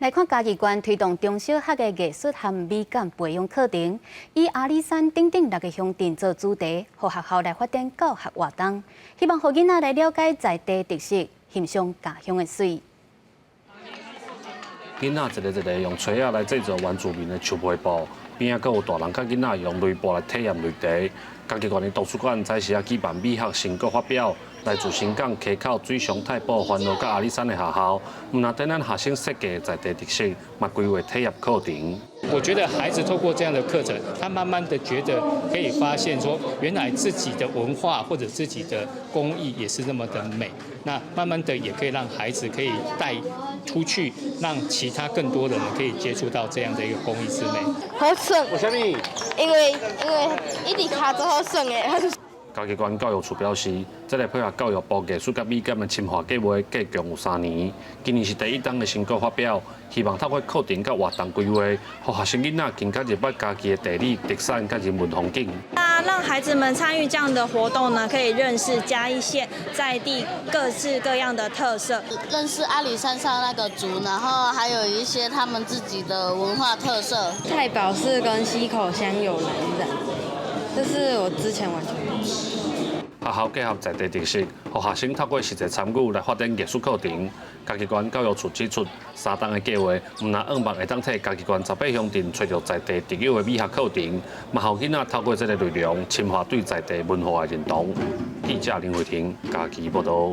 来看嘉义县推动中小学的艺术和美感培养课程，以阿里山等6个乡镇做主题，互学校来发展教学活动，希望互囡仔来了解在地特色，欣赏家乡的水。囡仔一个用锤仔来制作原住民的手背布，边仔阁有大人甲囡仔用雷布来体验雷地。嘉义县的图书馆在时啊举办美学成果发表，来自新港、溪口、水上、太保、环路、甲阿里山的学校，唔但等咱学生设计在地特色，嘛规划体验课程。我觉得孩子透过这样的课程，他慢慢的觉得可以发现说，原来自己的文化或者自己的工艺也是那么的美。那慢慢的也可以让孩子可以带出去，让其他更多的人可以接触到这样的一个工艺之美。好爽，为什么？因为一直卡做好爽的。嘉义县教育处表示，这个配合教育部艺术甲美感的深化计划，计共有3年。今年是第1档的成果发表，希望透过课程甲活动规划，让学生囡仔更加入捌家己的地理特产甲人文风景。让孩子们参与这样的活动呢，可以认识嘉义县在地各式各样的特色，认识阿里山上那个族，然后还有一些他们自己的文化特色。太保是跟溪口乡有南染，这是我之前完全不知道。学校结合在地特色，让学生透过实际参与来发展艺术课程。嘉义县教育处指出，3档的计划，唔但希望会当替嘉义县18乡镇找到在地特有的美学课程，嘛让囡仔透过这个内容，深化对在地文化的认同。记者林慧婷，嘉义报道。